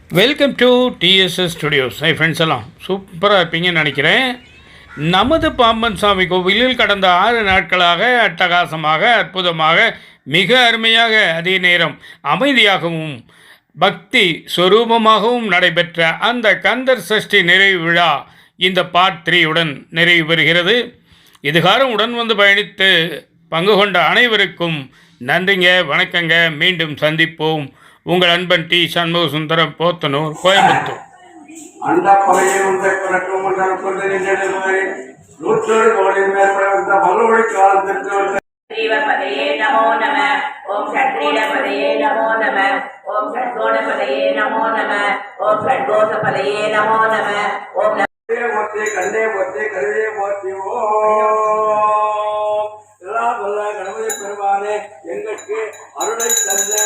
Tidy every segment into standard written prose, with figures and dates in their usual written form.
Welcome to TDS studios. Friends எல்லாம் சூப்பராக இருப்பீங்கன்னு நினைக்கிறேன். நமது பாம்பன் சாமி கோவிலில் கடந்த 6 நாட்களாக அட்டகாசமாக, அற்புதமாக, மிக அருமையாக, அதே நேரம் அமைதியாகவும் பக்தி ஸ்வரூபமாகவும் நடைபெற்ற அந்த கந்தர் சஷ்டி நிறைவு விழா இந்த பார்ட் 3 உடன் நிறைவு பெறுகிறது. இதுகாரம் உடன் வந்து பயணித்து பங்கு கொண்ட அனைவருக்கும் நன்றிங்க, வணக்கங்க. மீண்டும் சந்திப்போம். உங்கள் அன்பன் டி சண்முக சுந்தரம், போத்தனூர், கோயம்புத்தூர். நமோ நம. ஓம் சத்ரீடபதையே நமோ நம. ஓம் சத்கோணபதையே நமோ நம. ஓம் சத்கோஷபதையே நமோ நம. ஓம் கண்ணே போற்றி கருவே போற்றி. எல்லாம் வல்ல கணபதி பெருமானே எங்களுக்கு அருளை தந்து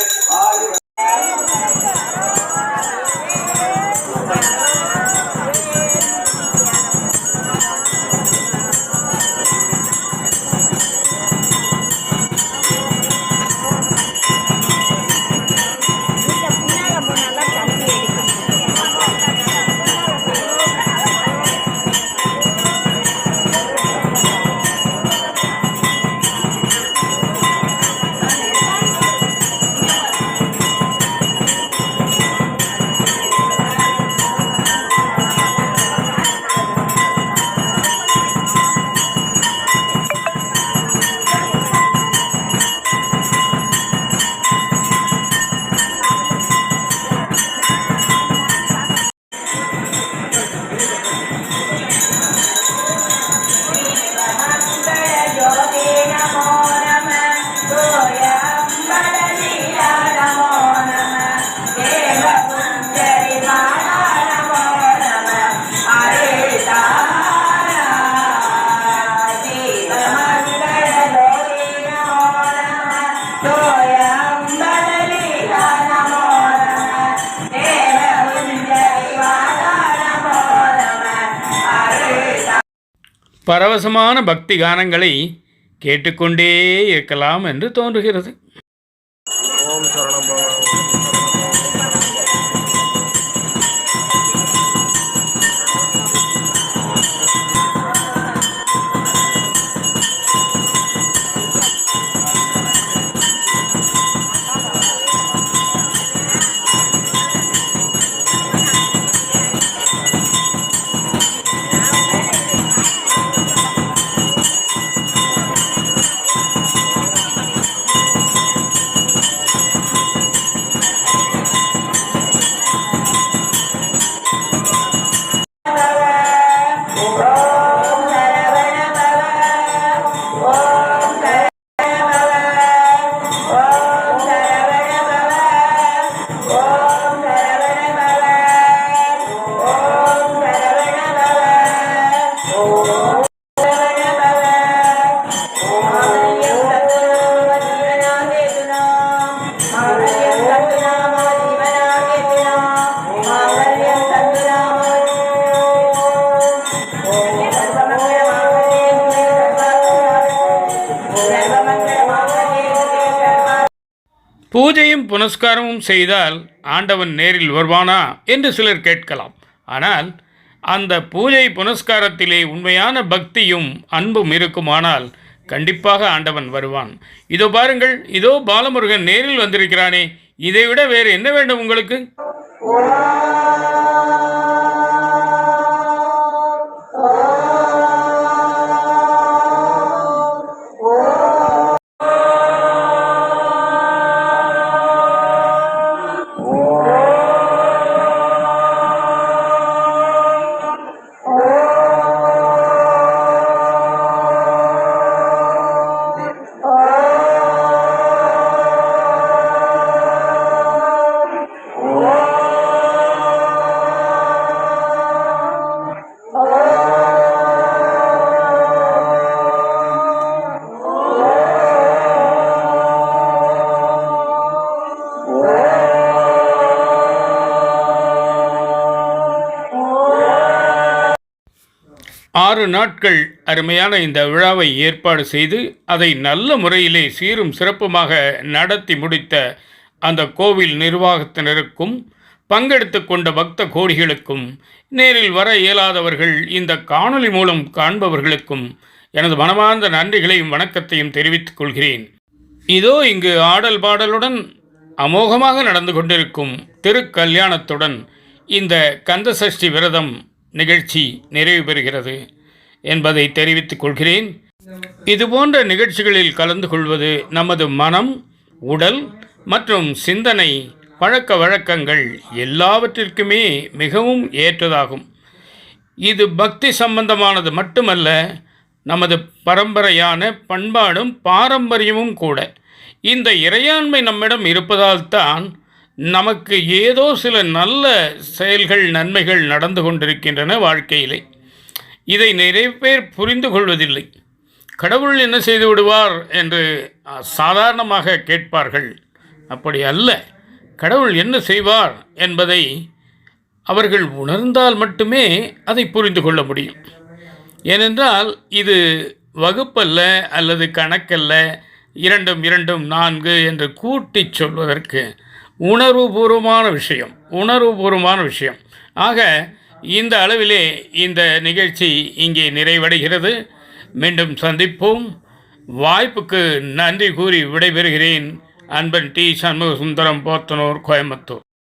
பரவசமான பக்தி கானங்களை கேட்டுக்கொண்டே இருக்கலாம் என்று தோன்றுகிறது. ஓம் சரணபவ. பூஜையும் புனஸ்காரமும் செய்தால் ஆண்டவன் நேரில் வருவானா என்று சிலர் கேட்கலாம். ஆனால் அந்த பூஜை புனஸ்காரத்திலே உண்மையான பக்தியும் அன்பும் இருக்குமானால் கண்டிப்பாக ஆண்டவன் வருவான். இதோ பாருங்கள், இதோ பாலமுருகன் நேரில் வந்திருக்கிறானே, இதைவிட வேறு என்ன வேண்டும் உங்களுக்கு? ஆறு நாட்கள் அருமையான இந்த விழாவை ஏற்பாடு செய்து அதை நல்ல முறையிலே சீரும் சிறப்புமாக நடத்தி முடித்த அந்த கோவில் நிர்வாகத்தினருக்கும் பங்கெடுத்து கொண்ட பக்த கோடிகளுக்கும், நேரில் வர இயலாதவர்கள் இந்த காணொளி மூலம் காண்பவர்களுக்கும் எனது மனமார்ந்த நன்றிகளையும் வணக்கத்தையும் தெரிவித்துக் கொள்கிறேன். இதோ இங்கு ஆடல் பாடலுடன் அமோகமாக நடந்து கொண்டிருக்கும் திருக்கல்யாணத்துடன் இந்த கந்தசஷ்டி விரதம் நிகழ்ச்சி நிறைவு பெறுகிறது என்பதை தெரிவித்துக் கொள்கிறேன். இதுபோன்ற நிகழ்ச்சிகளில் கலந்து கொள்வது நமது மனம், உடல் மற்றும் சிந்தனை, பழக்க வழக்கங்கள் எல்லாவற்றிற்குமே மிகவும் ஏற்றதாகும். இது பக்தி சம்பந்தமானது மட்டுமல்ல, நமது பரம்பரையான பண்பாடும் பாரம்பரியமும் கூட. இந்த இறையாண்மை நம்மிடம் இருப்பதால் தான் நமக்கு ஏதோ சில நல்ல செயல்கள், நன்மைகள் நடந்து கொண்டிருக்கின்றன வாழ்க்கையிலே. இதை நிறைய பேர் புரிந்து கொள்வதில்லை. கடவுள் என்ன செய்து விடுவார் என்று சாதாரணமாக கேட்பார்கள். அப்படி அல்ல. கடவுள் என்ன செய்வார் என்பதை அவர்கள் உணர்ந்தால் மட்டுமே அதை புரிந்து கொள்ள முடியும். ஏனென்றால் இது வகுப்பல்ல அல்லது கணக்கல்ல, 2 2 4 என்று கூட்டி சொல்வதற்கு உணர்வுபூர்வமான விஷயம். ஆக இந்த அளவிலே இந்த நிகழ்ச்சி இங்கே நிறைவடைகிறது. மீண்டும் சந்திப்போம். வாய்ப்புக்கு நன்றி கூறி விடைபெறுகிறேன். அன்பன் டி. சண்முக சுந்தரம், போத்தனூர், கோயம்புத்தூர்.